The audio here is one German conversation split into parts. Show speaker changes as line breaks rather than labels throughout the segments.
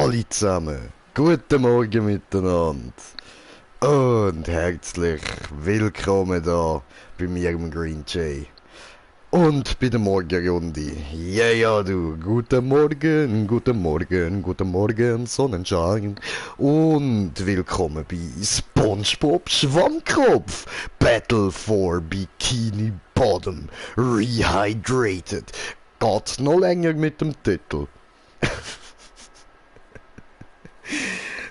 Hallo zusammen, guten Morgen miteinander und herzlich willkommen da bei mir im Green Jay und bei der Morgenrunde. Ja, du, guten Morgen, guten Morgen, Sonnenschein und willkommen bei SpongeBob Schwammkopf Battle for Bikini Bottom Rehydrated. Geht noch länger mit dem Titel.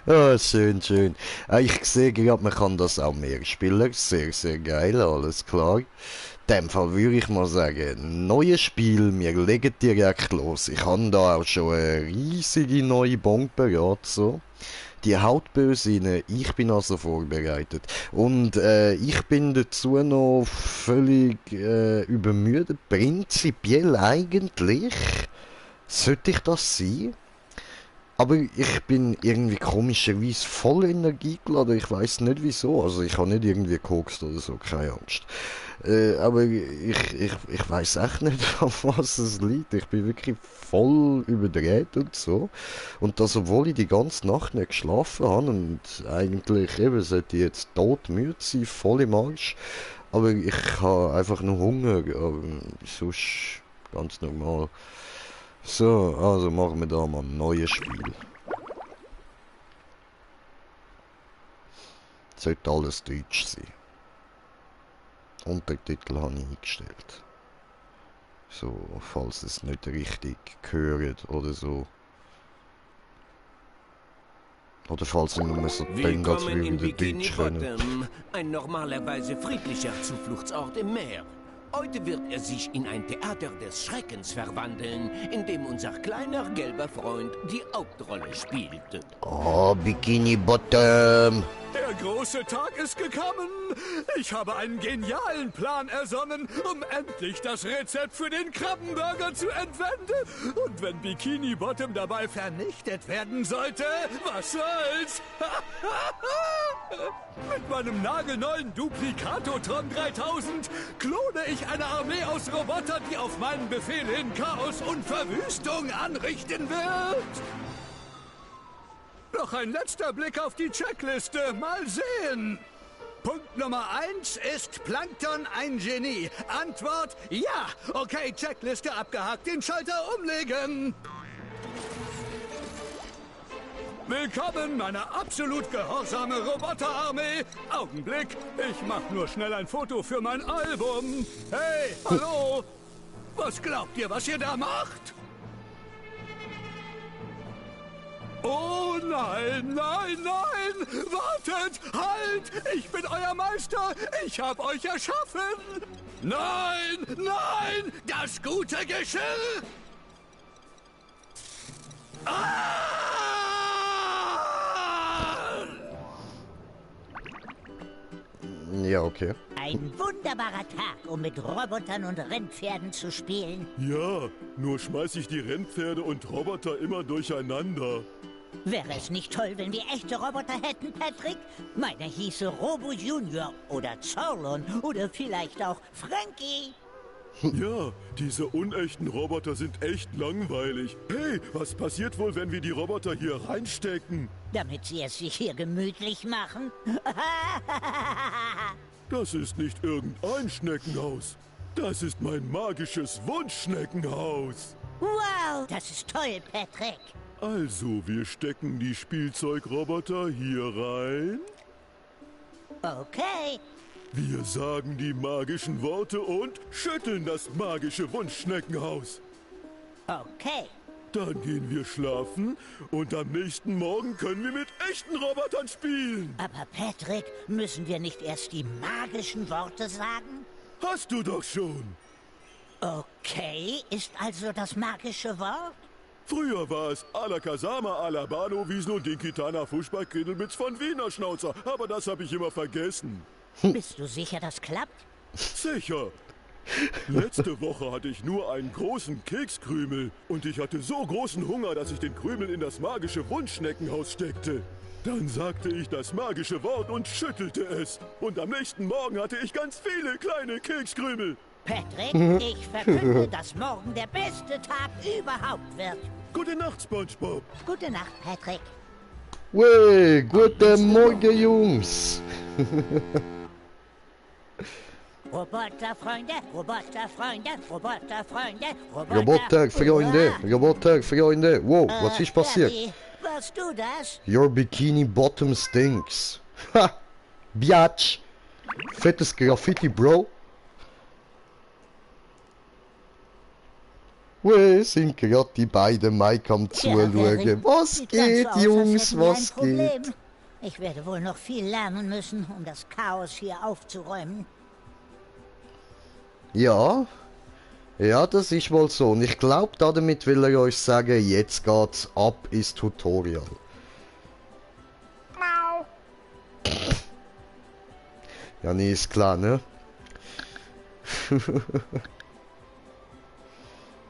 Ah, schön, schön. Ich sehe gerade, man kann das auch mehr spielen. Sehr, sehr geil, alles klar. In dem Fall würde ich mal sagen, neues Spiel, wir legen direkt los. Ich habe da auch schon eine riesige neue Bombe bereit, so. Die Hautböse rein. Ich bin also vorbereitet. Und ich bin dazu noch völlig übermüdet. Prinzipiell eigentlich sollte ich das sein. Aber ich bin irgendwie komischerweise voll Energie geladen. Ich weiß nicht wieso. Also ich habe nicht irgendwie gekokst oder so, keine Angst. Aber ich weiß echt nicht, an was es liegt. Ich bin wirklich voll überdreht und so. Und das, obwohl ich die ganze Nacht nicht geschlafen habe und eigentlich eben sollte ich jetzt todmüde sein, voll im Arsch. Aber ich habe einfach nur Hunger. Aber sonst ganz normal. So, also machen wir da mal ein neues Spiel. Sollte alles Deutsch sein. Untertitel habe ich eingestellt. So, falls es nicht richtig gehört oder so. Oder falls ihr nur so denkt, als
Willkommen in
würde
Bikini
Deutsch können.
Bottom, ein normalerweise friedlicher Zufluchtsort im Meer. Heute wird er sich in ein Theater des Schreckens verwandeln, in dem unser kleiner gelber Freund die Hauptrolle spielt.
Oh, Bikini Bottom!
Der große Tag ist gekommen. Ich habe einen genialen Plan ersonnen, um endlich das Rezept für den Krabbenburger zu entwenden. Und wenn Bikini Bottom dabei vernichtet werden sollte, was soll's? Mit meinem nagelneuen Duplicatotron 3000 klone ich eine Armee aus Robotern, die auf meinen Befehl hin Chaos und Verwüstung anrichten wird. Noch ein letzter Blick auf die Checkliste. Mal sehen. Punkt Nummer 1 ist Plankton ein Genie. Antwort ja. Okay, Checkliste abgehakt. Den Schalter umlegen. Willkommen, meine absolut gehorsame Roboterarmee. Augenblick, ich mach nur schnell ein Foto für mein Album. Hey, hallo. Was glaubt ihr, was ihr da macht? Oh nein, nein, nein! Wartet! Halt! Ich bin euer Meister! Ich hab euch erschaffen! Nein, nein! Das gute Geschirr!
Ja, okay.
Ein wunderbarer Tag, um mit Robotern und Rennpferden zu spielen.
Ja, nur schmeiß ich die Rennpferde und Roboter immer durcheinander.
Wäre es nicht toll, wenn wir echte Roboter hätten, Patrick? Meiner hieße Robo Junior oder Zorlon oder vielleicht auch Frankie.
Ja, diese unechten Roboter sind echt langweilig. Hey, was passiert wohl, wenn wir die Roboter hier reinstecken?
Damit sie es sich hier gemütlich machen.
Das ist nicht irgendein Schneckenhaus. Das ist mein magisches Wunschschneckenhaus.
Wow, das ist toll, Patrick.
Also, wir stecken die Spielzeugroboter hier rein.
Okay.
Wir sagen die magischen Worte und schütteln das magische Wunschschneckenhaus.
Okay.
Dann gehen wir schlafen und am nächsten Morgen können wir mit echten Robotern spielen.
Aber Patrick, müssen wir nicht erst die magischen Worte sagen?
Hast du doch schon.
Okay, ist also das magische Wort?
Früher war es Alakazama, Alabano, Wiesn und Dinkitana, Fußball, Krindelmitz von Wiener Schnauzer. Aber das habe ich immer vergessen.
Bist du sicher, das klappt?
Sicher. Letzte Woche hatte ich nur einen großen Kekskrümel. Und ich hatte so großen Hunger, dass ich den Krümel in das magische Wunschschneckenhaus steckte. Dann sagte ich das magische Wort und schüttelte es. Und am nächsten Morgen hatte ich ganz viele kleine Kekskrümel.
Patrick, ich verkünde, dass morgen der beste Tag überhaupt wird.
Gute Nacht, SpongeBob.
Gute Nacht, Patrick.
Wey, guten Morgen, Jungs.
Roboterfreunde, Roboterfreunde, Roboterfreunde,
Roboterfreunde. Wow, was ist passiert?
Gary, warst du das?
Your bikini bottom stinks. Ha! Biatch! Fettes Graffiti, Bro. Wir sind gerade die beiden Mike am Zuschauen. Was
Sieht ganz
geht,
so aus, als
Jungs?
hätten wir
Was
ein Problem.
geht?
Ich werde wohl noch viel lernen müssen, um das Chaos hier aufzuräumen.
Ja. Ja, das ist wohl so. Und ich glaube, damit will er euch sagen, jetzt geht's ab ins Tutorial. Ja, nee, ist klar, ne?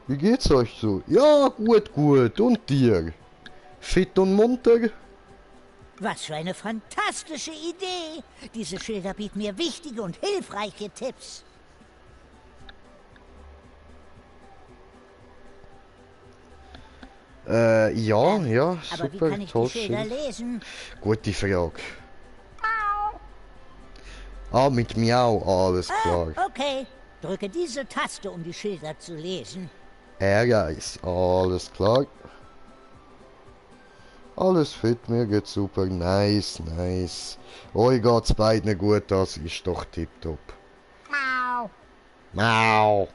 Wie geht's euch so? Ja, gut, gut. Und dir? Fit und munter?
Was für eine fantastische Idee! Diese Schilder bieten mir wichtige und hilfreiche Tipps.
Ja,
Aber wie
super,
kann ich
toll.
die Schilder lesen?
Gute Frage. Ah, mit Miau, alles klar.
Okay. Drücke diese Taste, um die Schilder zu lesen.
R1, alles klar. Alles fit, mir geht's super, nice, nice. Euch geht's beiden gut, das ist doch tipptopp.
Mau.
Mau.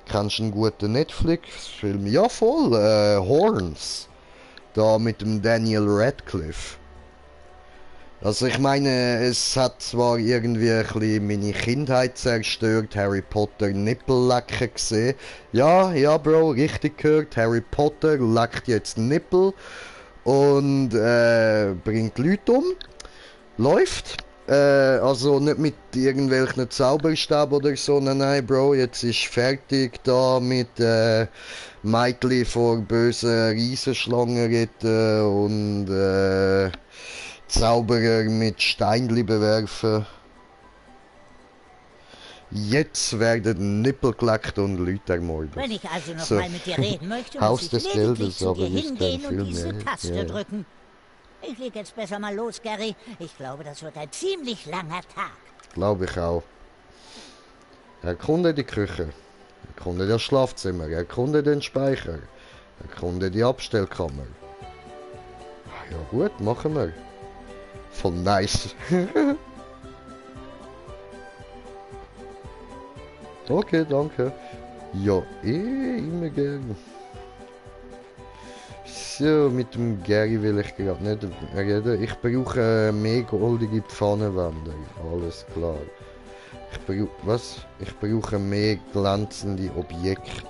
Kennst du einen guten Netflix-Film? Ja, voll, Horns. Da mit dem Daniel Radcliffe. Also ich meine, es hat zwar irgendwie ein bisschen meine Kindheit zerstört, Harry Potter Nippellecken gesehen. Ja, ja Bro, richtig gehört, Harry Potter leckt jetzt Nippel und bringt Leute um. Läuft. Also nicht mit irgendwelchen Zauberstäben oder so, nein Bro, jetzt ist fertig da mit Michael vor bösen Riesenschlangen retten und Zauberer mit Steinli bewerfen. Jetzt werden Nippel geleckt und Leute ermordet.
Wenn ich also noch
So.
mal mit dir reden möchte,
Haus
muss
des
ich lediglich
Geldes,
zu
aber
dir
ist kein
hingehen und
Film
diese
mehr.
Taste
Ja.
drücken. Ich leg jetzt besser mal los, Gary. Ich glaube, das wird ein ziemlich langer Tag.
Glaube ich auch. Erkunde die Küche. Erkunde das Schlafzimmer. Erkunde den Speicher. Erkunde die Abstellkammer. Ja gut, machen wir. Voll nice. Okay, danke. Ja, immer gern. So, mit dem Gary will ich gerade nicht reden. Ich brauche mehr goldige Pfannenwände. Alles klar. Ich brauche mehr glänzende Objekte.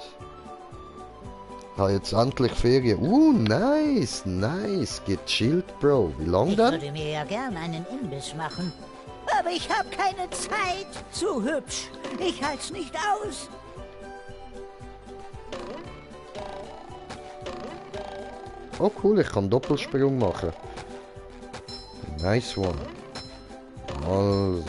Jetzt endlich Ferien. Nice, nice. Gechillt, Bro. Wie lang
Ich
dann?
würde mir ja gern einen Imbiss machen. Aber ich habe keine Zeit. Zu hübsch. Ich halt's nicht aus.
Oh cool, ich kann Doppelsprung machen. Nice one. Also.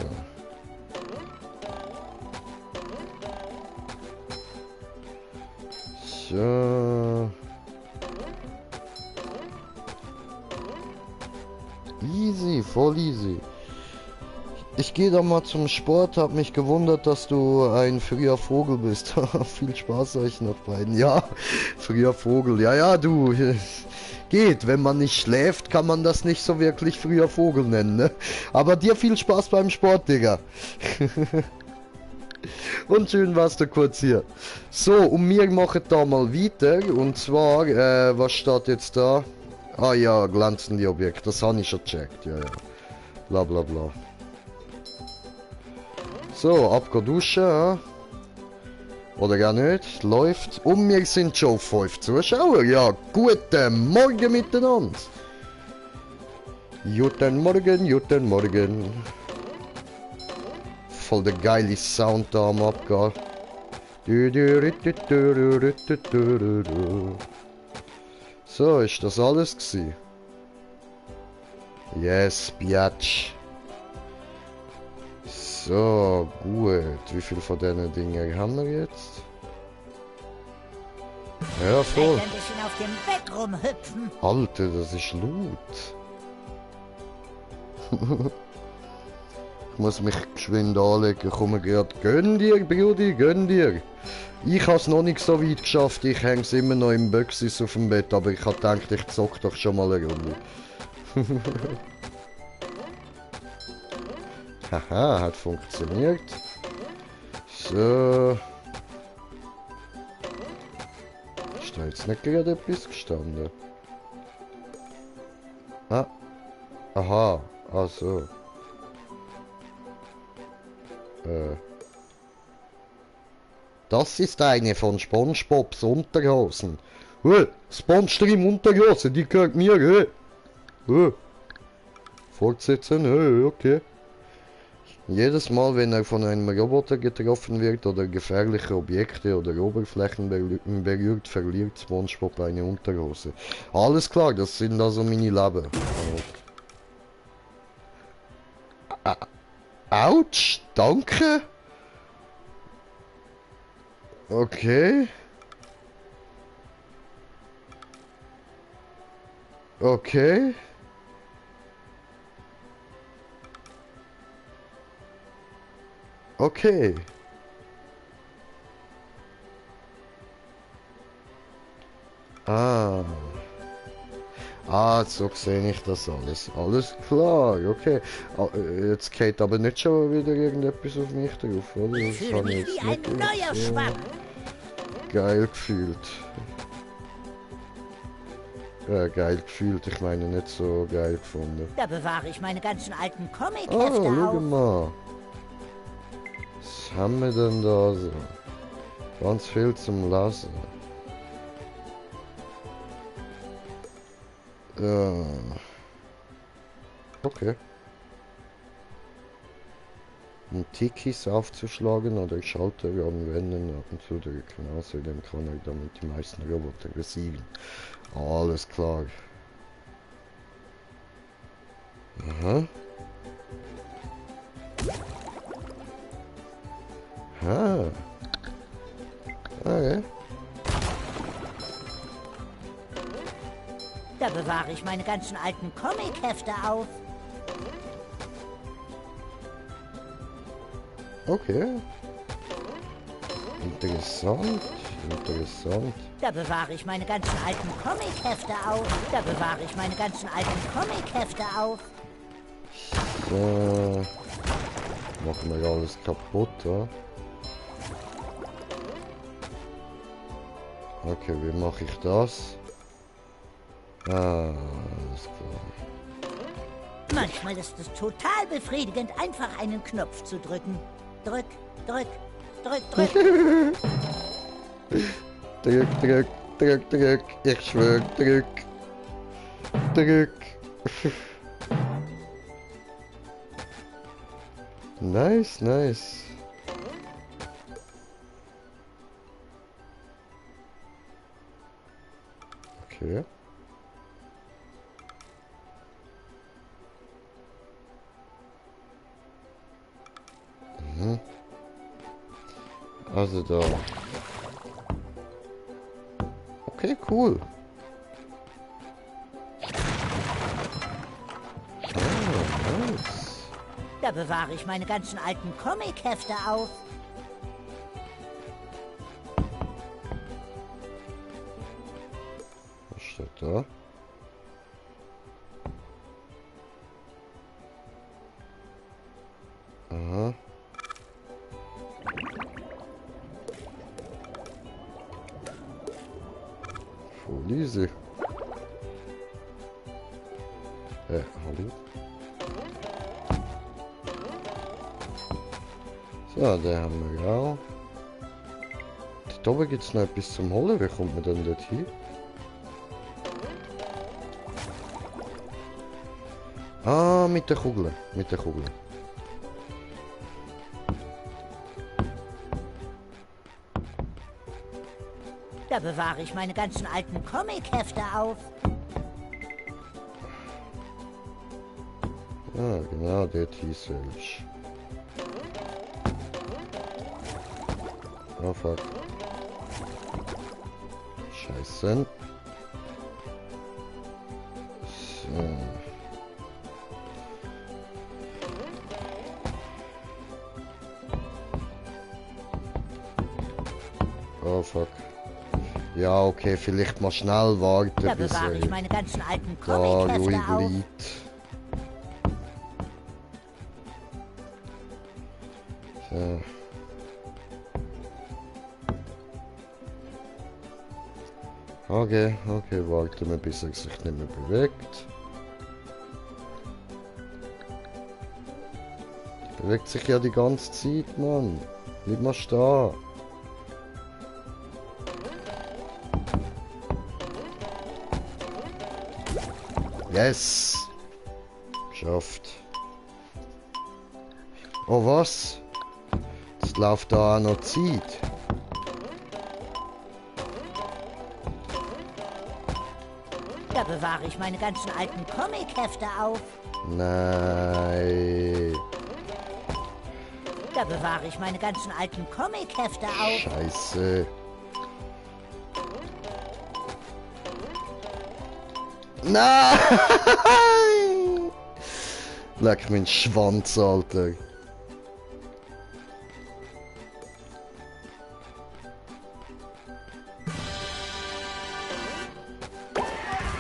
So. Easy, voll easy. Ich gehe da mal zum Sport, hab mich gewundert, dass du ein früher Vogel bist. Viel Spaß euch noch beiden. Ja, früher Vogel. Ja, du. Geht, wenn man nicht schläft, kann man das nicht so wirklich früher Vogel nennen, ne? Aber dir viel Spaß beim Sport, Digga. Und schön warst du kurz hier. So, und wir machen da mal weiter. Und zwar, was steht jetzt da? Ah ja, glänzende Objekte. Das habe ich schon gecheckt, ja. Bla bla bla. So, abgehen duschen, ja. Oder gar nicht, läuft. Und wir sind schon 5 Zuschauer. Ja, guten Morgen miteinander. Guten Morgen, guten Morgen. Voll der geile Sound da am Abgehen. So, ist das alles gewesen? Yes, Biatch. So, gut. Wie viel von diesen Dingen haben wir jetzt? Ja, voll.
Vielleicht ein bisschen auf dem Bett rumhüpfen.
Alter, das ist laut. Ich muss mich geschwind anlegen. Komm gerade. Gönn dir, Brudi, gönn dir. Ich habe es noch nicht so weit geschafft. Ich hänge immer noch im Boxis auf dem Bett. Aber ich habe gedacht, ich zock doch schon mal eine Runde. Haha, hat funktioniert. So. Ist da jetzt nicht gerade etwas gestanden? Ah. Aha. Ach so. Das ist eine von SpongeBobs Unterhosen. SpongeStream Unterhose, die gehört mir. Fortsetzen, okay. Jedes Mal, wenn er von einem Roboter getroffen wird oder gefährliche Objekte oder Oberflächen berührt, verliert SpongeBob eine Unterhose. Alles klar, das sind also meine Leben. Autsch, danke. Okay. Okay. Okay. Ah. Ah, so sehe ich das alles. Alles klar, okay. Ah, jetzt geht aber nicht schon wieder irgendetwas auf mich drauf, oder?
Ich
Das
fühle
habe
mich
ich
wie
jetzt
ein
nicht
neuer
so
Schwamm.
geil gefühlt. Geil gefühlt, ich meine nicht so geil gefunden.
Da bewahre ich meine ganzen alten
Ah,
Comic-Hefte
schau
auf.
mal. Was haben wir denn da so? Ganz viel zum Lesen. Ja. Okay. Um Tikis aufzuschlagen oder Schalter anwenden und zu drücken. Außerdem kann er damit die meisten Roboter besiegen. Alles klar. Aha. Ah. Okay.
Da bewahre ich meine ganzen alten Comic-Hefte auf.
Okay. Interessant. Interessant.
Da bewahre ich meine ganzen alten Comic-Hefte auf. Da bewahre ich meine ganzen alten Comic-Hefte auf.
So. Machen wir alles kaputt, ja? Okay, wie mache ich das? Ah, alles klar.
Manchmal ist es total befriedigend, einfach einen Knopf zu drücken. Drück, drück, drück, drück.
Drück, drück, drück, drück. Ich schwör, drück. Drück. Nice, nice. Okay. Mhm. Also da. Okay, cool. Ah, nice.
Da bewahre ich meine ganzen alten Comic-Hefte auf.
Was steht da? Aha. Voll easy. Hallo? So, den haben wir auch. Da oben gibt es noch etwas zum Holen. Wie kommt man denn dort hin? Ah, mit der Kugel. Mit der Kugel.
Da bewahre ich meine ganzen alten Comic-Hefte auf.
Ah, genau, dort hieß es. Oh fuck. Scheiße. So. Oh fuck. Ja, okay, vielleicht mal schnell warten,
Da
bis
bewahre ich
er
meine ganzen alten
da ruhig
Comic-Hefte auf.
liegt. So. Okay, warten wir, bis er sich nicht mehr bewegt. Bewegt sich ja die ganze Zeit, Mann. Bleib mal stehen. Yes! Geschafft. Oh, was? Das läuft da auch noch Zeit.
Da bewahre ich meine ganzen alten Comic-Hefte auf.
Nein.
Da bewahre ich meine ganzen alten Comic-Hefte auf.
Scheiße. Nein! Leck meinen Schwanz, Alter.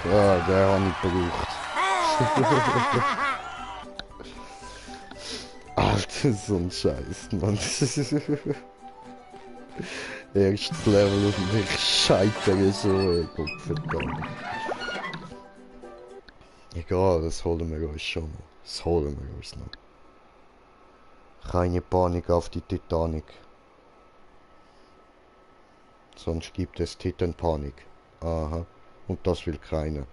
Ja, der habe ich gebraucht. Alter, so ein Scheiß, Mann. Erstes Level und ich scheitere so, Gottverdammt. Egal, das holen wir uns schon noch. Das holen wir uns noch. Keine Panik auf die Titanic. Sonst gibt es Titanpanik. Aha. Und das will keiner.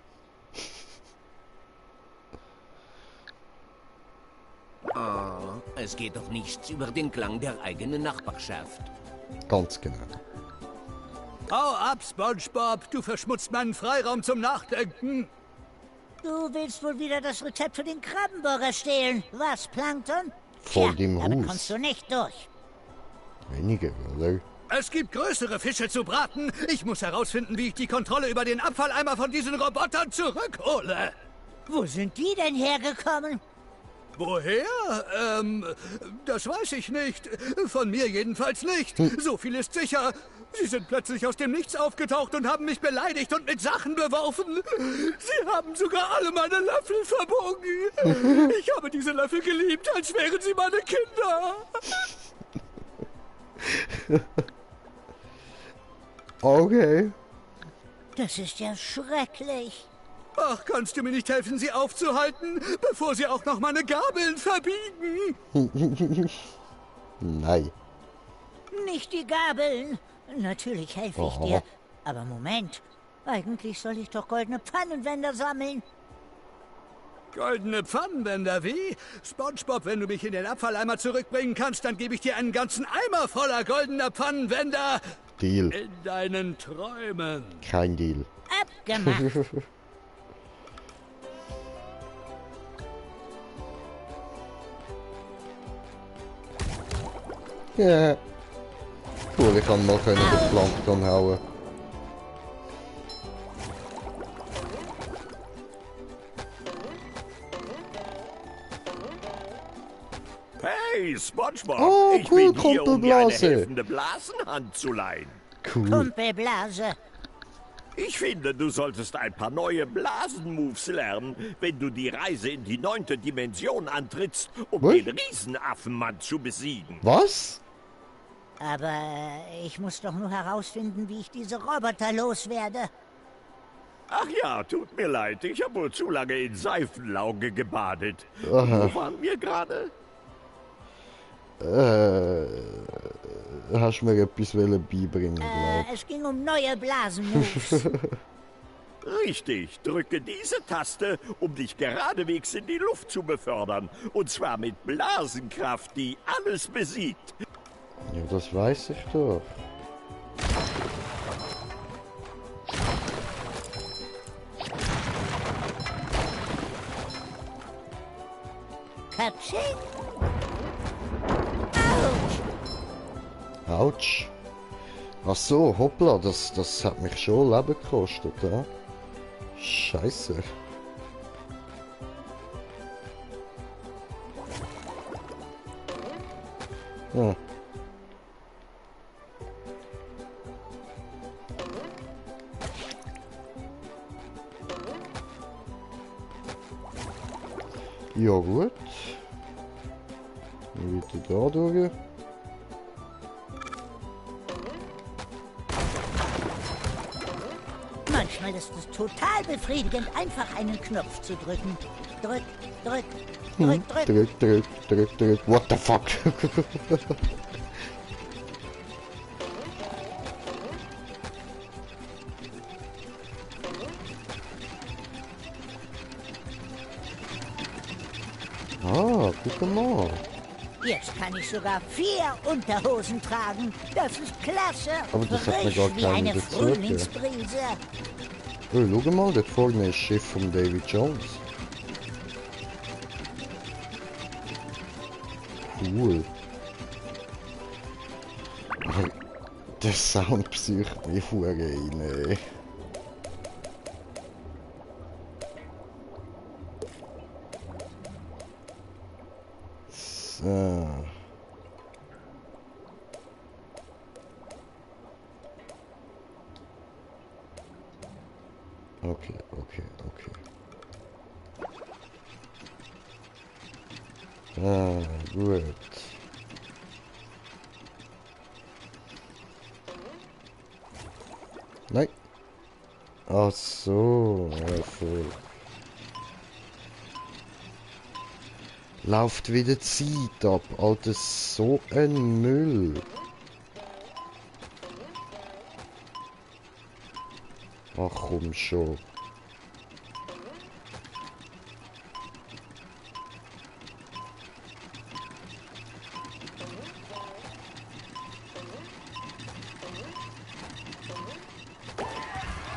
Oh, es geht doch nichts über den Klang der eigenen Nachbarschaft.
Ganz genau.
Hau ab, SpongeBob, du verschmutzt meinen Freiraum zum Nachdenken.
Du willst wohl wieder das Rezept für den Krabbenburger stehlen, was, Plankton?
Vor dem
damit
Hus.
kommst du nicht durch.
Wenige, oder?
Es gibt größere Fische zu braten. Ich muss herausfinden, wie ich die Kontrolle über den Abfalleimer von diesen Robotern zurückhole.
Wo sind die denn hergekommen?
Woher? Das weiß ich nicht. Von mir jedenfalls nicht. So viel ist sicher. Sie sind plötzlich aus dem Nichts aufgetaucht und haben mich beleidigt und mit Sachen beworfen. Sie haben sogar alle meine Löffel verbogen. Ich habe diese Löffel geliebt, als wären sie meine Kinder.
Okay.
Das ist ja schrecklich.
Ach, kannst du mir nicht helfen, sie aufzuhalten, bevor sie auch noch meine Gabeln verbiegen?
Nein.
Nicht die Gabeln. Natürlich helfe ich
Aha.
dir. Aber Moment. Eigentlich soll ich doch goldene Pfannenwender sammeln.
Goldene Pfannenwender, wie? SpongeBob, wenn du mich in den Abfalleimer zurückbringen kannst, dann gebe ich dir einen ganzen Eimer voller goldener Pfannenwender.
Deal.
In deinen Träumen.
Kein Deal.
Abgemacht.
Ja. Cool, ich kann mal den Plankton hauen.
Hey, SpongeBob!
Oh,
ich
cool,
bin hier, um dir eine
Kumpelblase.
helfende Blasenhand zu leihen.
Cool.
Kumpelblase.
Ich finde, du solltest ein paar neue Blasenmoves lernen, wenn du die Reise in die 9. Dimension antrittst, um
Was?
den Riesenaffenmann zu besiegen.
Was?
Aber ich muss doch nur herausfinden, wie ich diese Roboter loswerde.
Ach ja, tut mir leid, ich habe wohl zu lange in Seifenlauge gebadet.
Aha.
Wo waren wir gerade?
Hast du mir etwas beibringen, glaub.
Es ging um neue Blasenmoves.
Richtig, drücke diese Taste, um dich geradewegs in die Luft zu befördern. Und zwar mit Blasenkraft, die alles besiegt.
Ja, das weiß ich doch.
Katsching. Autsch.
Autsch. Ach so, hoppla, das hat mich schon Leben gekostet, ja? Scheiße. Hm. Ja gut. Weiter da durch.
Manchmal ist es total befriedigend, einfach einen Knopf zu drücken. Drück, drück, drück, drück.
Drück. What the fuck? Ah, guck mal.
Jetzt kann ich sogar 4 Unterhosen tragen. Das ist klasse.
Aber das hat mir
Frisch
gar
wie
keinen
eine
bezirkt,
Frühlingsbrise.
Oh, schau mal, dort vorne ist das Schiff von Davy Jones. Cool. Aber der Sound psycht mich verdammt rein, ey. So. Okay. Ah, gut. Nein. Ach so, ja, voll. Lauft wieder Zeit ab, Alter, so ein Müll. Ach komm schon.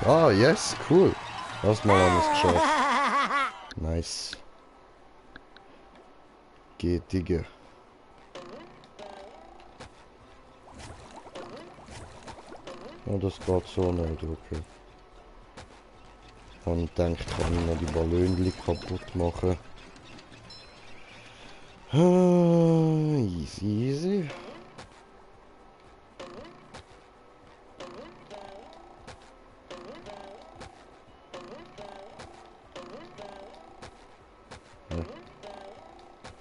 Ah, yes, cool. Erstmal haben wir es geschafft. Nice. Geht, Digga. Ja, das geht so nicht, okay. Und denkt, kann ich noch die Ballonchen kaputt machen. Easy.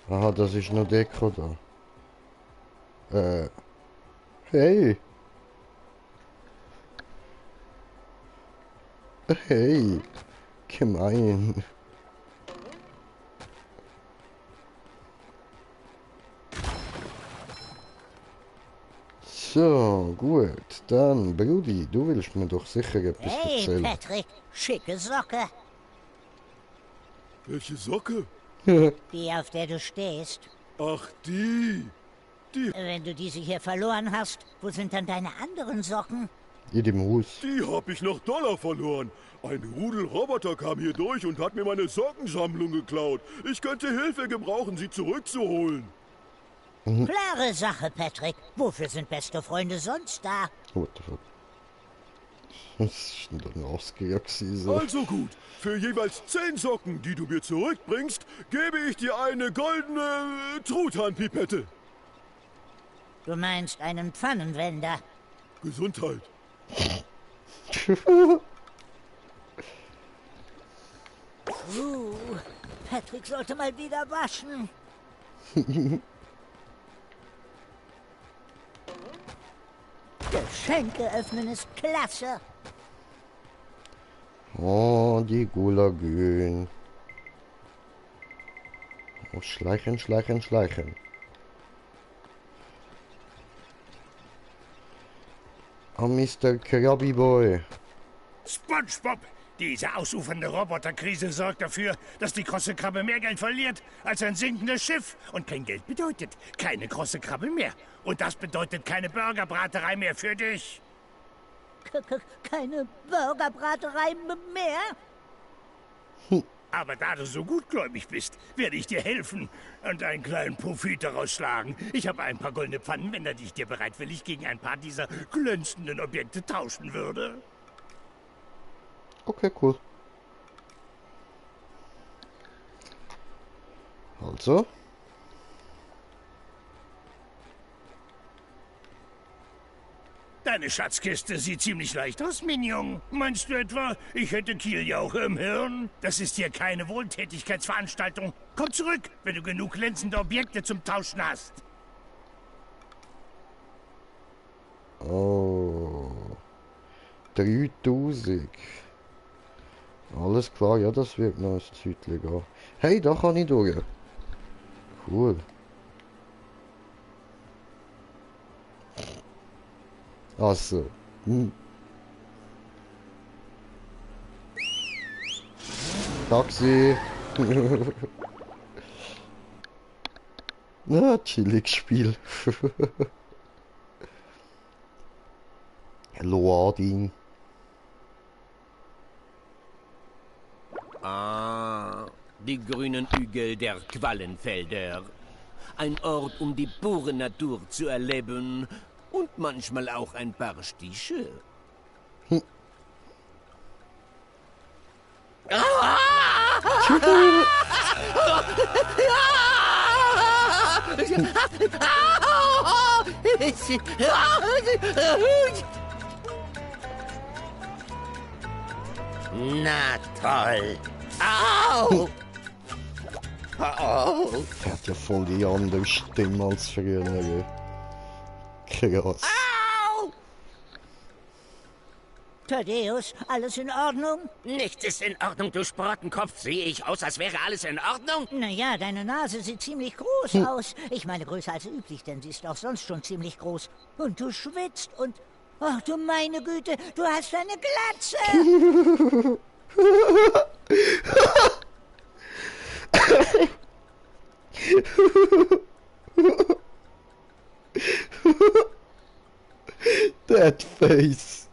Aha, das ist noch Deko da. Hey. Hey. Gemein. So, gut. Dann, Brudi, du willst mir doch sicher etwas
Hey,
erzählen.
Patrick, schicke Socke.
Welche Socke?
Die, auf der du stehst.
Ach, die.
Wenn du diese hier verloren hast, wo sind dann deine anderen Socken?
In dem Haus.
Die hab ich nach Dollar verloren. Ein Rudel Roboter kam hier durch und hat mir meine Sockensammlung geklaut. Ich könnte Hilfe gebrauchen, sie zurückzuholen.
Klare Sache, Patrick. Wofür sind beste Freunde sonst da?
What the fuck? Was ist denn da rausgegangen? So?
Also gut, für jeweils 10 Socken, die du mir zurückbringst, gebe ich dir eine goldene Truthahnpipette.
Du meinst einen Pfannenwender.
Gesundheit.
Patrick sollte mal wieder waschen. Geschenke öffnen ist klasse.
Oh, die Gulagün. Oh, schleichen. Oh, Mr. Krabby Boy.
SpongeBob! Diese ausufernde Roboterkrise sorgt dafür, dass die große Krabbe mehr Geld verliert als ein sinkendes Schiff. Und kein Geld bedeutet keine große Krabbe mehr. Und das bedeutet keine Burgerbraterei mehr für dich.
Keine Burgerbraterei mehr?
Aber da du so gutgläubig bist, werde ich dir helfen und einen kleinen Profit daraus schlagen. Ich habe ein paar goldene Pfannenwender, die ich dir bereitwillig gegen ein paar dieser glänzenden Objekte tauschen würde.
Okay, cool. Also.
Deine Schatzkiste sieht ziemlich leicht aus, Mignon. Meinst du etwa, ich hätte Kieljauche im Hirn? Das ist hier keine Wohltätigkeitsveranstaltung. Komm zurück, wenn du genug glänzende Objekte zum Tauschen hast.
Oh. 3000. Alles klar, ja, das wird noch ein Zeitchen gehen. Hey, da kann ich durch. Cool. Also. Taxi. Na, chillig Spiel. Loading.
Ah, die grünen Hügel der Quallenfelder. Ein Ort, um die pure Natur zu erleben und manchmal auch ein paar Stiche.
Na toll. Au! Au!
Der hat ja voll die andere Stimme als früher. Krass.
Thaddeus, alles in Ordnung?
Nichts ist in Ordnung, du Sprottenkopf. Sehe ich aus, als wäre alles in Ordnung?
Naja, deine Nase sieht ziemlich groß aus. Ich meine größer als üblich, denn sie ist auch sonst schon ziemlich groß. Und du schwitzt und... Ach du meine Güte, du hast eine Glatze!
That face.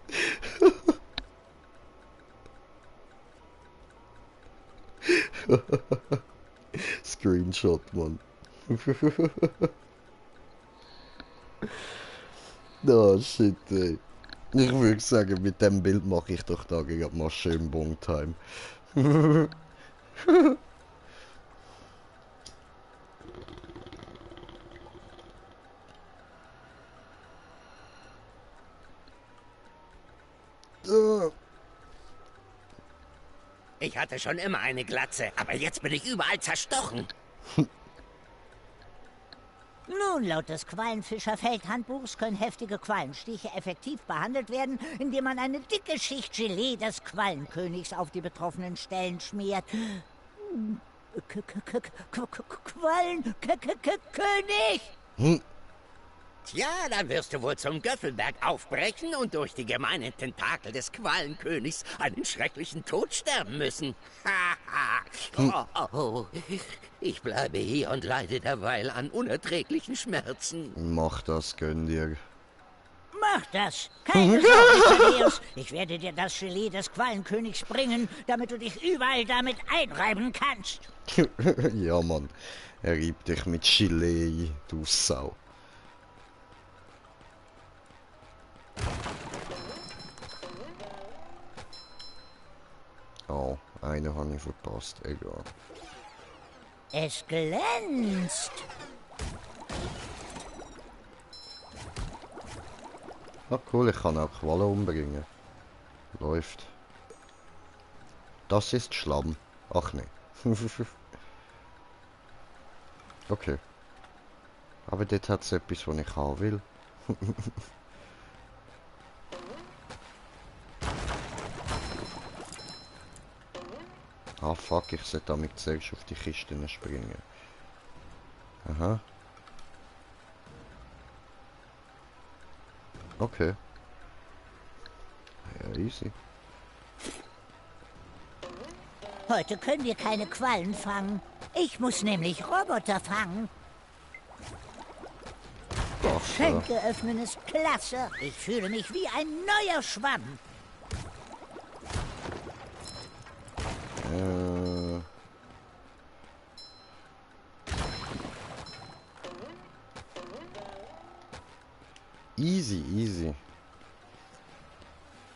Screenshot, Mann. Oh shit, ey. Ich würde sagen, mit dem Bild mache ich doch da gegen mal schön Bong-Time.
Ich hatte schon immer eine Glatze, aber jetzt bin ich überall zerstochen.
Nun, laut des Quallenfischer-Feldhandbuchs können heftige Quallenstiche effektiv behandelt werden, indem man eine dicke Schicht Gelee des Quallenkönigs auf die betroffenen Stellen schmiert. Quallenkönig!
Tja, dann wirst du wohl zum Göffelberg aufbrechen und durch die gemeinen Tentakel des Quallenkönigs einen schrecklichen Tod sterben müssen. Oh, ich bleibe hier und leide derweil an unerträglichen Schmerzen.
Mach das, gönn dir.
Mach das! Keine Sorge, Thaddeus. Ich werde dir das Gelee des Quallenkönigs bringen, damit du dich überall damit einreiben kannst.
Ja, Mann. Er reibt dich mit Gelee, du Sau. Oh, eine habe ich verpasst. Egal.
Es glänzt.
Ah, cool, ich kann auch Quallen umbringen. Läuft. Das ist Schlamm. Ach nee. Okay. Aber dort hat es etwas, was ich haben will. Ah fuck, ich sollte damit zuerst auf die Kisten springen. Aha. Okay. Ja, easy.
Heute können wir keine Quallen fangen. Ich muss nämlich Roboter fangen. Schenke öffnen ist klasse. Ich fühle mich wie ein neuer Schwamm.
Easy, easy.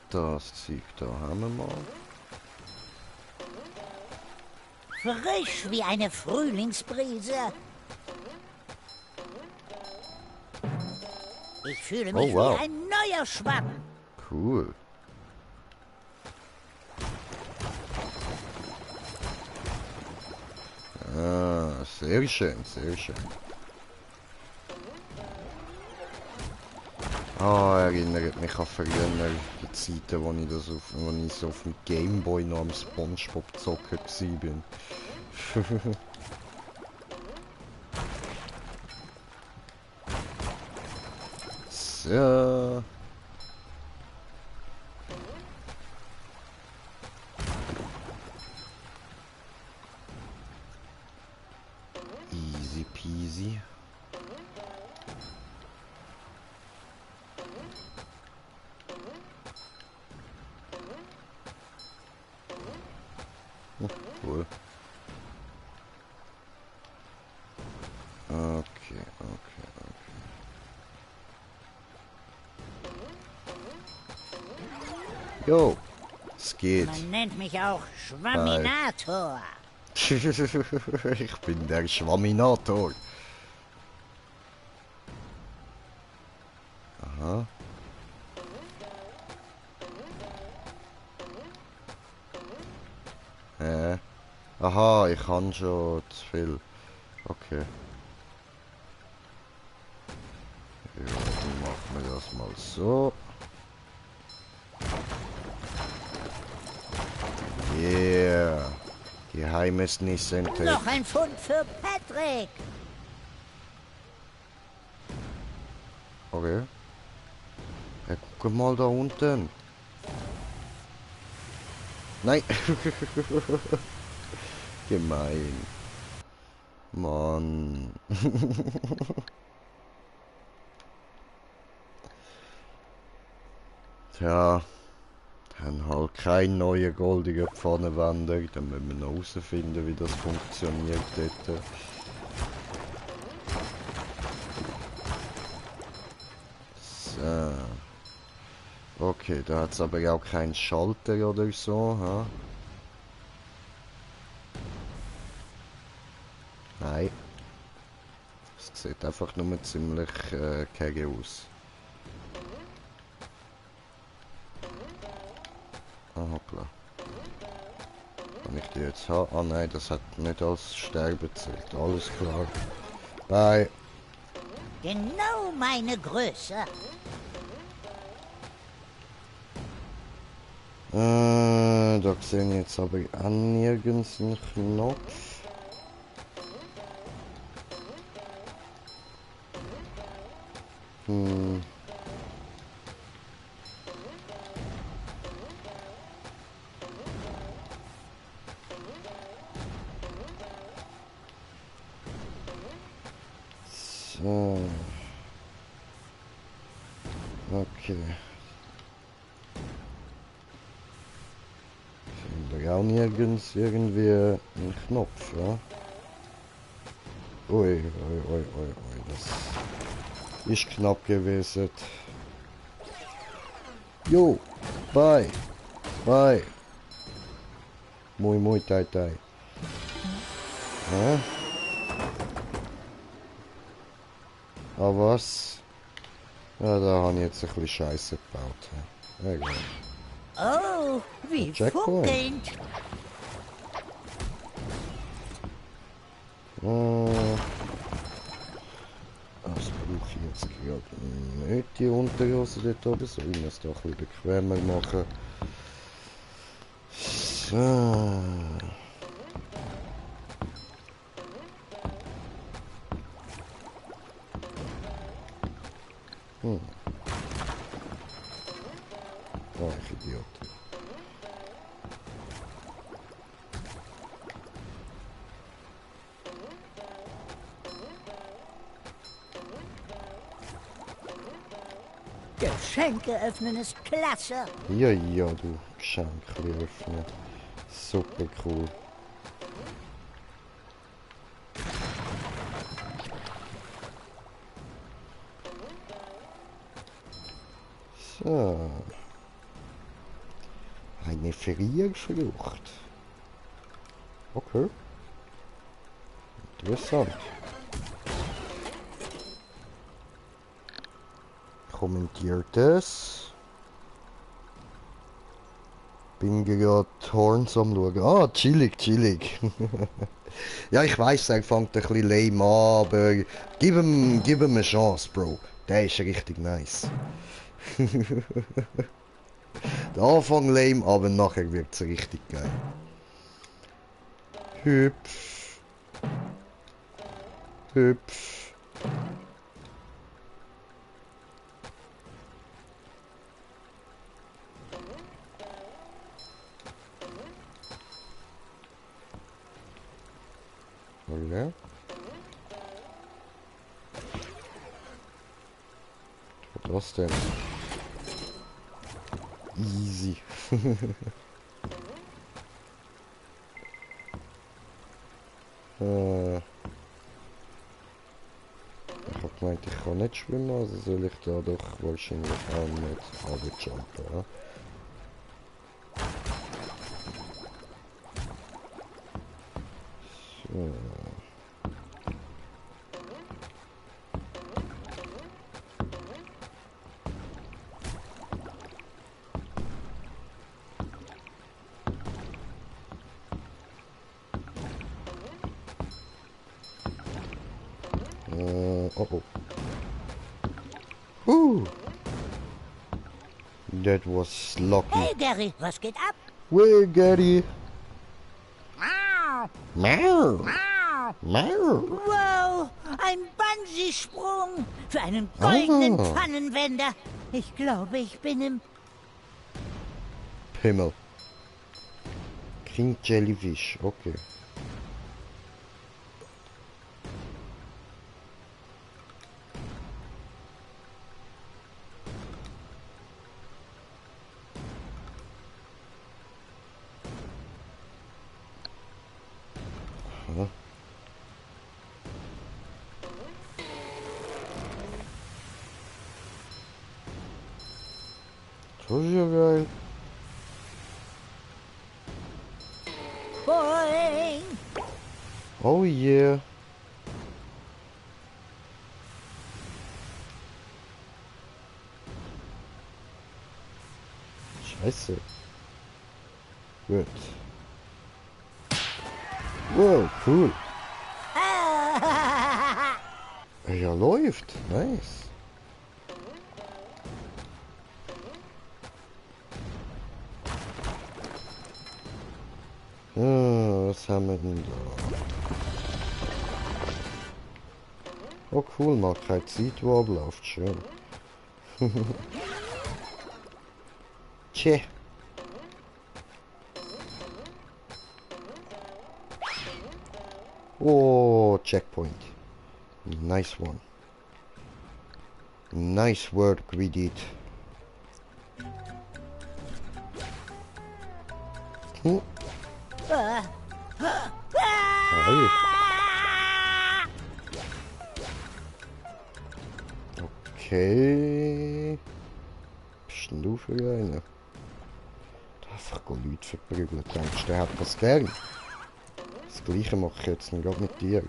Das Zeug da haben wir mal.
Frisch wie eine Frühlingsbrise. Ich fühle mich
wow.
wie ein neuer Schwamm.
Cool. Ah, sehr schön, sehr schön. Ah, erinnert mich an früher die Zeiten, wo ich so auf dem Gameboy noch am Spongebob zocken war. So. Easy peasy. Oh, cool. Okay, okay, okay. Jo, es geht.
Man nennt mich auch Schwamminator.
Ich bin der Schwamminator. Aha. Aha, ich kann schon zu viel. Okay. Ja, dann machen wir das mal so. Yeah. Geheimes Nissentek.
Noch ein Pfund für Patrick.
Okay. Ja, guck mal da unten. Nein. Gemein. Mann. Tja. Dann halt kein neuer goldiger Pfannenwender. Dann müssen wir noch herausfinden, wie das funktioniert dort. So. Okay, da hat es aber auch keinen Schalter oder so. Ha? Nein. Es sieht einfach nur ziemlich kege aus. Ah, hoppla. Kann ich die jetzt haben? Ah nein, das hat nicht als Sterben zählt. Alles klar. Bye.
Genau meine Größe.
Da sehe ich jetzt aber auch nirgends einen Knopf. So. Okay. Sind da auch nirgends irgendwie ein Knopf, ja? Ui, ui, ui, ui, ui, das ist knapp gewesen. Jo, bye, bye. Muy, muy, tai, tai. Ja? Ah, was? Ja, da habe ich jetzt ein bisschen Scheiße gebaut. Ja, egal.
Oh, wie
Checkpoint.
funkelnd.
Das brauche ich jetzt gerade nicht, die Unterhose dort oben. Soll ich es doch ein bisschen bequemer machen. So. Oh, ich Idiot.
Geschenke öffnen ist klasse.
Ja, ja, du Geschenk öffnen. Super cool. So. Eine Frierfrucht. Okay. Interessant. Kommentiert es. Bin gerade Horns am schauen. Ah, chillig, chillig. Ja, ich weiss, er fängt ein bisschen lame an, aber gib ihm eine Chance, Bro. Der ist richtig nice. Der Anfang lame, aber nachher wird es richtig geil. Hüpf. Hüpf. Oder? Was denn? Easy. Ich hab gemeint, ich kann nicht schwimmen, also soll ich da doch wahrscheinlich auch nicht runterjumpen. Ja? So. Oh. That was lucky.
Hey, Gary, was geht ab?
Well, Gary.
Mau.
Mau.
Mau.
Mau.
Wow, ein Bungee-Sprung für einen goldenen
Ah.
Pfannenwender. Ich glaube, ich bin im...
Himmel. King Jellyfish, okay. Aha. Das ist ja geil.
Boing.
Oh yeah. Scheiße. Gut. Wow, cool. Ja, läuft. Nice. Was haben wir denn da? Oh cool, mal keine Zeit, wo abläuft. Schön. Tja. Oh, checkpoint. Nice one. Nice work we did. Hm. Hey. Okay. Bist denn du für eine? Einfach Leute verprügeln. Denkst du, der hat das gern? Das gleiche mache ich jetzt gerade mit dir.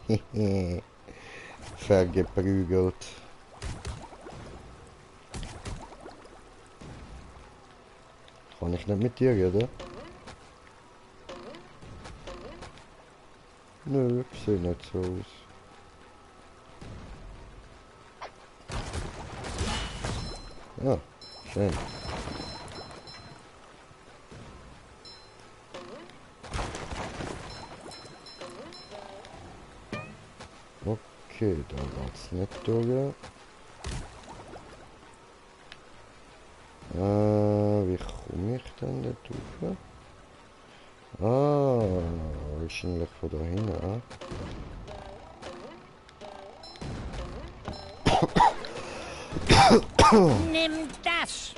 Hehe. Vergeprügelt. Kann ich nicht mit dir reden? Nö, sieht nicht so aus. Ja, schön. Okay, da geht's nicht durch. Wie komme ich denn da drauf? Ah, wahrscheinlich von da hinten.
Nimm das.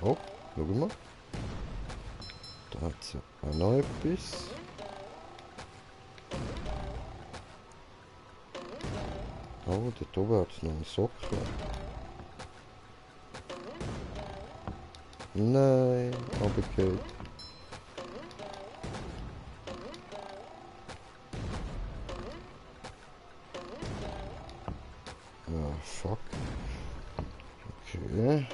Oh, schau mal. Da hat es ja auch noch etwas. Oh, dort oben hat es noch einen Sockel. Nein, runtergefallen. Ah, fuck. Okay.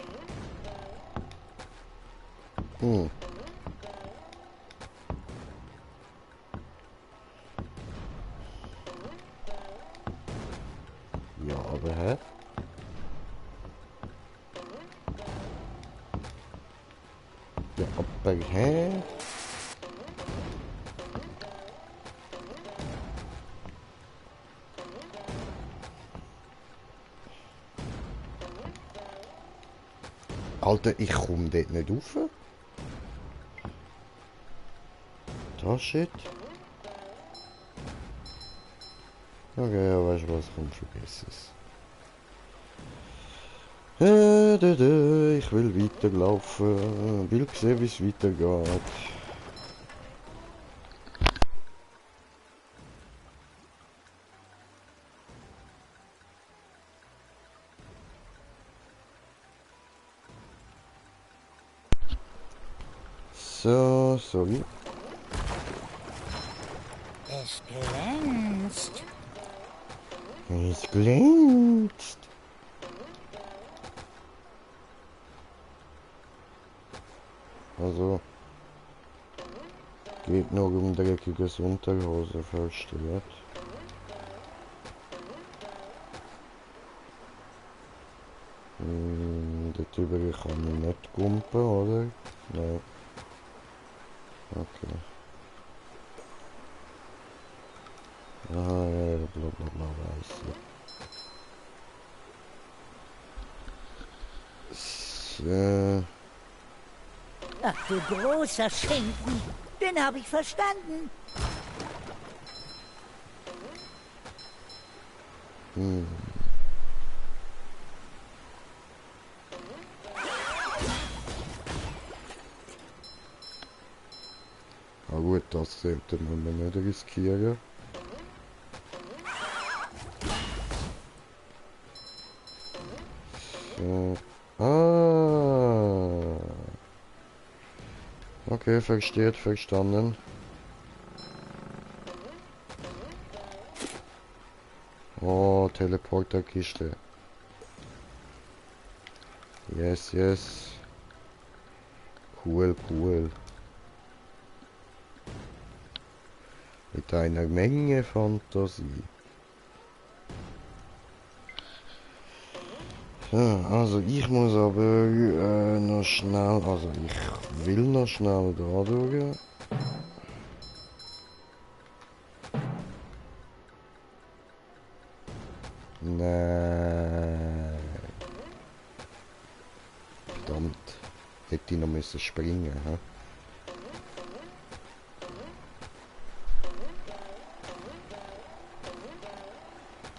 Ja, aber hä? Ja, aber hä? Alter, ich komme dort nicht rauf. Das shit. Okay, ja, weißt du was, komm, vergiss es. Ich will weiterlaufen, will sehen, wie es weitergeht. So, sorry.
Es glänzt.
Es glänzt. Also, geht noch um dreckiges Unterhose, versteht. Dort über kann ich nicht gumpen, oder? Nein. Okay. Ah, ja, bla bla bla, weiß ich. So.
Ach du großer Schinken, den habe ich verstanden.
Ah gut, das sollte man nicht riskieren. So. Ah. Okay, versteht, verstanden. Oh, Teleporterkiste. Yes, yes. Cool, cool. Mit einer Menge Fantasie. So, also ich muss aber noch schnell, also ich will noch schnell da durch. Nein. Verdammt. Hätte ich noch müssen springen, hä?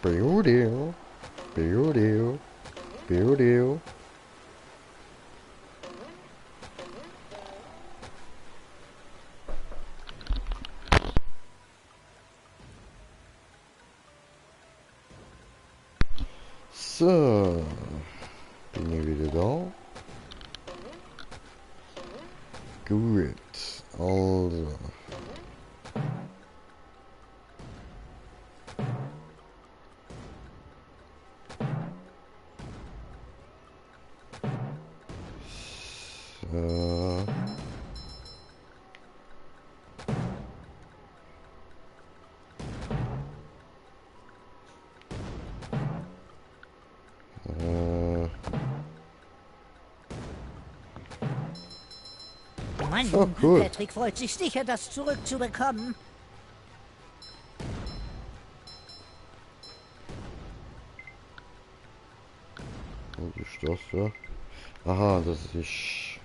Biudio. Biudio. Biudio. So. Bin ich wieder da? Gut. Also. So.
Mann,
Oh, cool.
Patrick freut sich sicher, das zurückzubekommen.
Was ist das so? Aha, das ist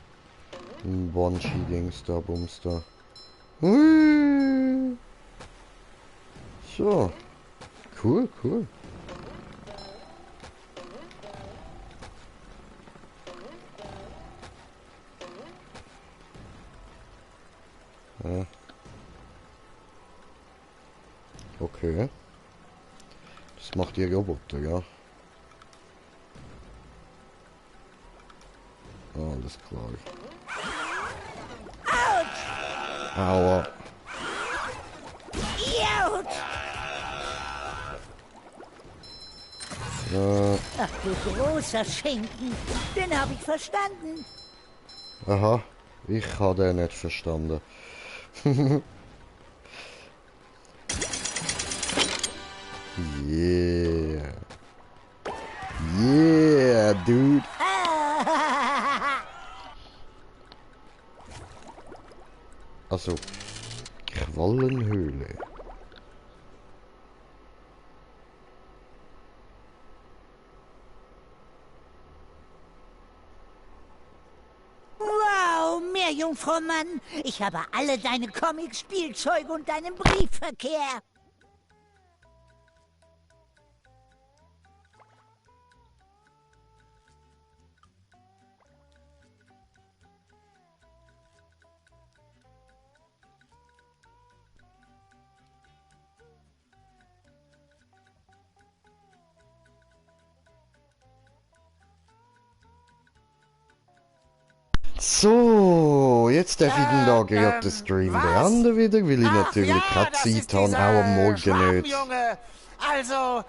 ein Banshee-Dings da, Bums da. Hui. So. Cool, cool. Ja. Okay. Das macht ihr Roboter, ja. Alles klar. Aua.
Autsch! Ach du großer Schinken, den habe ich verstanden.
Aha, ich habe den nicht verstanden. Yeah. Yeah, dude. Also, Quallenhöhle.
Wow, Meerjungfrau Mann, ich habe alle deine Comics, Spielzeuge und deinen Briefverkehr.
So, jetzt darf ich den da gerade den Stream
was?
beenden wieder, weil ich
Ach
natürlich
ja,
keine
das
Zeit
ist
habe,
dieser
auch am Morgen nicht.
Schwammjunge. Also,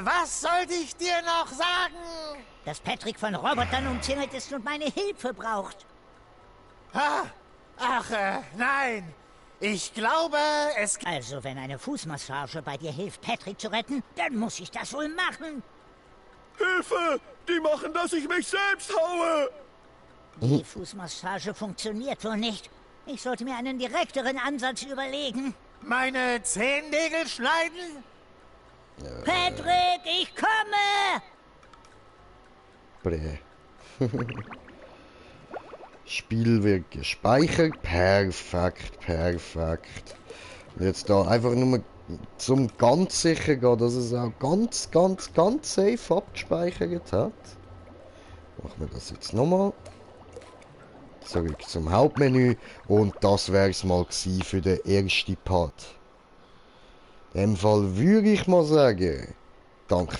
was sollte ich dir noch sagen?
Dass Patrick von Robotern umzingelt ist und meine Hilfe braucht.
Ach, nein. Ich glaube, es...
Also, wenn eine Fußmassage bei dir hilft, Patrick zu retten, dann muss ich das wohl machen.
Hilfe! Die machen, dass ich mich selbst haue!
Die Fußmassage funktioniert wohl nicht. Ich sollte mir einen direkteren Ansatz überlegen.
Meine Zehennägel schneiden?
Patrick, ich komme!
Bläh. Spiel wird gespeichert. Perfekt, perfekt. Und jetzt da einfach nur zum ganz sicher gehen, dass es auch ganz safe abgespeichert hat. Machen wir das jetzt nochmal. Zurück zum Hauptmenü. Und das wäre es mal gewesen für den ersten Part. In dem Fall würde ich mal sagen, danke